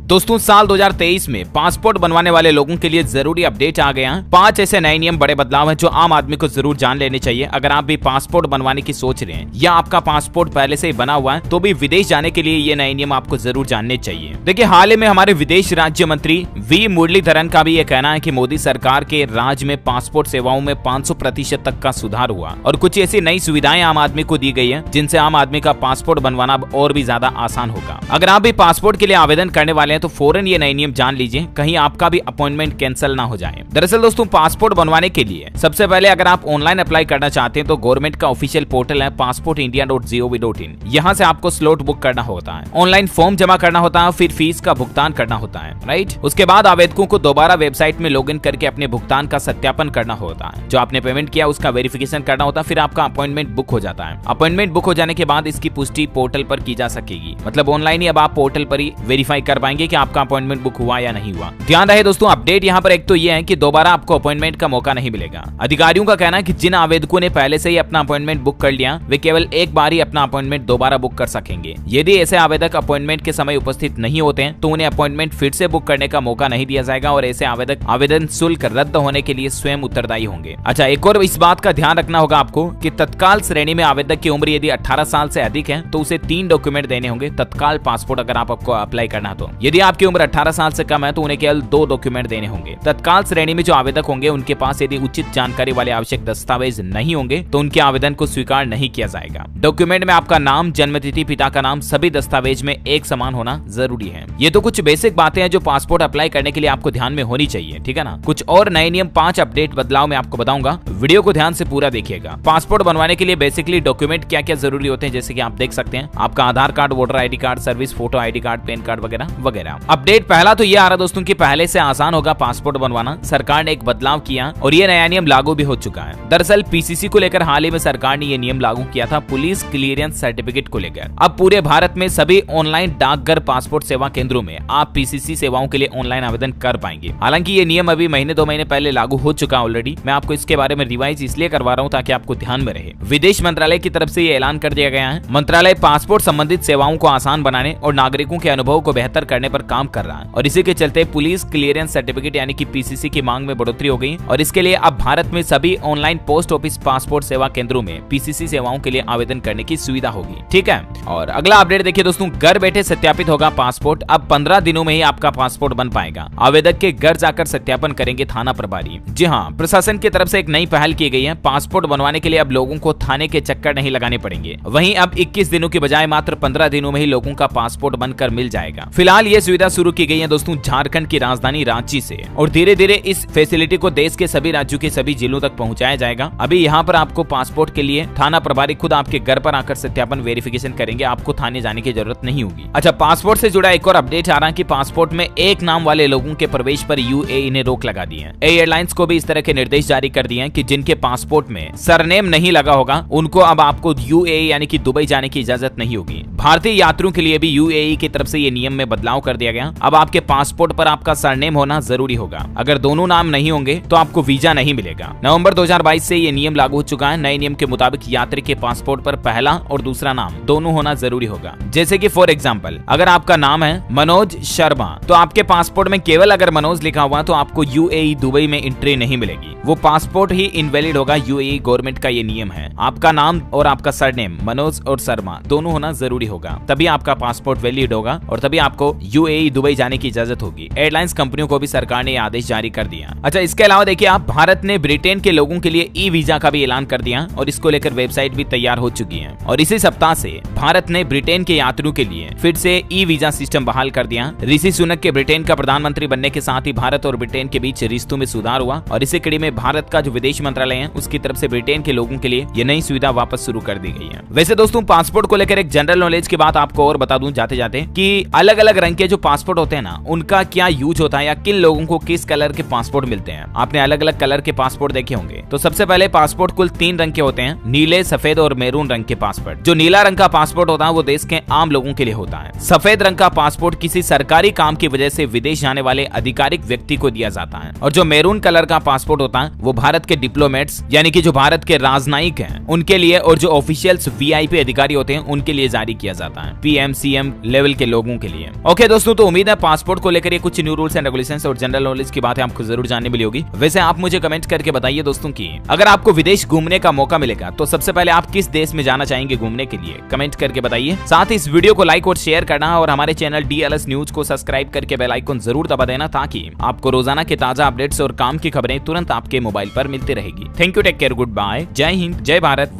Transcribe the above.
दोस्तों साल 2023 में पासपोर्ट बनवाने वाले लोगों के लिए जरूरी अपडेट आ गया है। 5 ऐसे नए नियम, बड़े बदलाव हैं जो आम आदमी को जरूर जान लेने चाहिए। अगर आप भी पासपोर्ट बनवाने की सोच रहे हैं या आपका पासपोर्ट पहले से ही बना हुआ है तो भी विदेश जाने के लिए ये नए नियम आपको जरूर जानने चाहिए। देखिए, हाल ही में हमारे विदेश राज्य मंत्री वी मुरलीधरन का भी ये कहना है कि मोदी सरकार के राज में पासपोर्ट सेवाओं में 500% तक का सुधार हुआ और कुछ ऐसी नई सुविधाएं आम आदमी को दी गई है जिनसे आम आदमी का पासपोर्ट बनवाना और भी ज्यादा आसान होगा। अगर आप भी पासपोर्ट के लिए आवेदन करने वाले हैं तो फौरन ये नए नियम जान लीजिए, कहीं आपका भी अपॉइंटमेंट कैंसिल ना हो जाए। दरअसल दोस्तों, पासपोर्ट बनवाने के लिए सबसे पहले अगर आप ऑनलाइन अप्लाई करना चाहते हैं तो गवर्नमेंट का ऑफिशियल पोर्टल है passportindia.gov.in। यहाँ से आपको स्लॉट बुक करना होता है, ऑनलाइन फॉर्म जमा करना होता है, फिर फीस का भुगतान करना होता है, राइट। उसके बाद आवेदकों को दोबारा वेबसाइट में लॉगिन करके अपने भुगतान का सत्यापन करना होता है। जो आपने पेमेंट किया उसका वेरिफिकेशन करना होता है, फिर आपका अपॉइंटमेंट बुक हो जाता है। अपॉइंटमेंट बुक हो जाने के बाद इसकी पुष्टि पोर्टल पर की जा सकेगी, मतलब ऑनलाइन ही अब आप पोर्टल पर ही वेरीफाई कर पाएंगे कि आपका अपॉइंटमेंट बुक हुआ या नहीं हुआ। ध्यान रहे दोस्तों, अपडेट यहाँ पर एक तो ये है कि दोबारा आपको अपॉइंटमेंट का मौका नहीं मिलेगा। अधिकारियों का कहना है कि जिन आवेदकों ने पहले से ही अपना अपॉइंटमेंट बुक कर लिया वे केवल एक बार ही अपना अपॉइंटमेंट दोबारा बुक कर सकेंगे। यदि ऐसे आवेदक अपॉइंटमेंट के समय उपस्थित नहीं होते हैं तो उन्हें अपॉइंटमेंट फिर से बुक करने का मौका नहीं दिया जाएगा और ऐसे आवेदक आवेदन शुल्क रद्द होने के लिए स्वयं उत्तरदायी होंगे। अच्छा, एक और इस बात का ध्यान रखना होगा आपको कि तत्काल श्रेणी में आवेदक की उम्र यदि 18 साल से अधिक है तो उसे 3 डॉक्यूमेंट देने होंगे तत्काल पासपोर्ट अगर आपको अप्लाई करना तो। यदि आपकी उम्र 18 साल से कम है तो उन्हें केवल 2 डॉक्यूमेंट देने होंगे। तत्काल श्रेणी में जो आवेदक होंगे उनके पास यदि उचित जानकारी वाले आवश्यक दस्तावेज नहीं होंगे तो उनके आवेदन को स्वीकार नहीं किया जाएगा। डॉक्यूमेंट में आपका नाम, जन्मतिथि, पिता का नाम सभी दस्तावेज में एक समान होना जरूरी है। ये तो कुछ बेसिक बातें हैं जो पासपोर्ट अप्लाई करने के लिए आपको ध्यान में होनी चाहिए, ठीक है ना। कुछ और नए नियम, 5 अपडेट बदलाव मैं आपको बताऊंगा, वीडियो को ध्यान से पूरा देखिएगा। पासपोर्ट बनवाने के लिए बेसिकली डॉक्यूमेंट क्या क्या जरूरी होते हैं जैसे कि आप देख सकते हैं, आपका Aadhaar card, voter ID card, service photo ID card, PAN card वगैरह वगैरह। अपडेट पहला तो ये आ रहा दोस्तों कि पहले से आसान होगा पासपोर्ट बनवाना। सरकार ने एक बदलाव किया और ये नया नियम लागू भी हो चुका है। दरअसल PCC को लेकर हाल ही में सरकार ने ये नियम लागू किया था, पुलिस क्लियरेंस सर्टिफिकेट को लेकर। अब पूरे भारत में सभी ऑनलाइन डाकघर पासपोर्ट सेवा केंद्रों में आप PCC सेवाओं के लिए ऑनलाइन आवेदन कर पाएंगे। हालांकि ये नियम अभी महीने 2 महीने पहले लागू हो चुका ऑलरेडी। मैं आपको इसके बारे में रिवाइज इसलिए करवा रहा हूँ ताकि आपको ध्यान में रहे। विदेश मंत्रालय की तरफ से ये ऐलान कर दिया गया है। मंत्रालय पासपोर्ट संबंधित सेवाओं को आसान बनाने और नागरिकों के अनुभव को बेहतर करने पर काम कर रहा है और इसी के चलते पुलिस क्लियरेंस सर्टिफिकेट यानी कि PCC की मांग में बढ़ोतरी हो गई और इसके लिए अब भारत में सभी ऑनलाइन पोस्ट ऑफिस पासपोर्ट सेवा केंद्रों में PCC सेवाओं के लिए आवेदन करने की सुविधा होगी, ठीक है। और अगला अपडेट देखिए दोस्तों, घर बैठे सत्यापित होगा पासपोर्ट। अब 15 दिनों में ही आपका पासपोर्ट बन पाएगा। आवेदक के घर जाकर सत्यापन करेंगे थाना प्रभारी। जी हाँ, प्रशासन की तरफ से एक नई पहल की गई है। पासपोर्ट बनवाने के लिए अब लोगों को थाने के चक्कर नहीं लगाने पड़ेंगे। वहीं अब 21 दिनों की बजाय मात्र 15 दिनों में ही लोगों का पासपोर्ट बनकर मिल जाएगा। फिलहाल ये सुविधा शुरू की गई है दोस्तों झारखंड की राजधानी रांची से और धीरे धीरे इस फैसिलिटी को देश के सभी राज्यों के सभी जिलों तक पहुंचाया जाएगा। अभी यहाँ पर आपको पासपोर्ट के लिए थाना प्रभारी खुद आपके घर पर आकर सत्यापन वेरिफिकेशन करेंगे, आपको थाने जाने की जरूरत नहीं होगी। अच्छा, पासपोर्ट से जुड़ा एक और अपडेट आ रहा है कि पासपोर्ट में एक नाम वाले लोगों के प्रवेश पर UAE ने रोक लगा दी है। एयरलाइंस को भी इस तरह के निर्देश जारी कर दिए हैं कि जिनके पासपोर्ट में सरनेम नहीं लगा होगा उनको अब आपको UAE यानी कि दुबई जाने की इजाजत नहीं होगी। भारतीय यात्रियों के लिए भी UAE की तरफ से ये नियम में बदलाव कर दिया गया। अब आपके पासपोर्ट पर आपका सरनेम होना जरूरी होगा। अगर दोनों नाम नहीं होंगे तो आपको वीजा नहीं मिलेगा। नवंबर 2022 से ये नियम लागू हो चुका है। नए नियम के मुताबिक यात्री के पासपोर्ट पर पहला और दूसरा नाम दोनों होना जरूरी होगा। जैसे कि फॉर एग्जांपल, अगर आपका नाम है मनोज शर्मा तो आपके पासपोर्ट में केवल अगर मनोज लिखा हुआ तो आपको UAE दुबई में एंट्री नहीं मिलेगी, वो पासपोर्ट ही इनवैलिड होगा। UAE गवर्नमेंट का ये नियम है। आपका नाम और आपका सरनेम मनोज और शर्मा दोनों होना जरूरी होगा, तभी आपका पासपोर्ट वैलिड होगा और तभी आपको UAE दुबई जाने की इजाजत होगी। एयरलाइंस कंपनियों को भी सरकार ने आदेश जारी कर दिया। अच्छा, इसके अलावा देखिए आप, भारत ने ब्रिटेन के लोगों के लिए E-वीजा का भी ऐलान कर दिया और इसको लेकर वेबसाइट भी तैयार हो चुकी है। और इसी सप्ताह से भारत ने ब्रिटेन के यात्रियों के लिए फिर से E-वीजा सिस्टम बहाल कर दिया। ऋषि सुनक के ब्रिटेन का प्रधानमंत्री बनने के साथ ही भारत और ब्रिटेन के बीच रिश्तों में सुधार हुआ और इसी कड़ी में भारत का जो विदेश मंत्रालय है उसकी तरफ से ब्रिटेन के लोगों के लिए ये नई सुविधा वापस शुरू कर दी गई है। वैसे दोस्तों, पासपोर्ट को लेकर एक जनरल नॉलेज की बात आपको और बता दूं जाते जाते कि अलग अलग रंग के जो पासपोर्ट होते हैं ना, उनका क्या यूज होता है या किन लोगों को किस कलर के पासपोर्ट मिलते हैं। आपने अलग अलग कलर के पासपोर्ट देखे होंगे। तो सबसे पहले पासपोर्ट कुल 3 रंग के होते हैं, नीले, सफेद और मैरून रंग के पासपोर्ट। जो नीला रंग का पासपोर्ट होता है वो देश के आम लोगों के लिए होता है। सफेद रंग का पासपोर्ट किसी सरकारी काम की वजह से विदेश जाने वाले आधिकारिक व्यक्ति को दिया जाता है और जो मैरून कलर का पासपोर्ट होता है वो भारत के डिप्लोमेट्स यानी कि जो भारत के राजनयिक हैं उनके लिए और जो ऑफिशियल्स VIP अधिकारी होते हैं उनके लिए जारी किया जाता है, PM CM लेवल के लोगों के लिए। ओके दोस्तों तो उम्मीद है पासपोर्ट को लेकर ये कुछ न्यू रूल्स एंड रेगुलेशंस और जनरल नॉलेज की बातें आपको जरूर जानने मिली होगी। वैसे आप मुझे कमेंट करके बताइए दोस्तों की अगर आपको विदेश घूमने का मौका मिलेगा तो सबसे पहले आप किस देश में जाना चाहेंगे घूमने के लिए, कमेंट करके बताइए। साथ ही इस वीडियो को लाइक और शेयर करना और हमारे चैनल DLS न्यूज को सब्सक्राइब करके बेल आइकन जरूर दबा देना ताकि आपको रोजाना के ताजा अपडेट्स और काम की खबरें तुरंत आपके मोबाइल पर मिलती रहेगी। Thank you, take care, good bye, जय हिंद, जय भारत।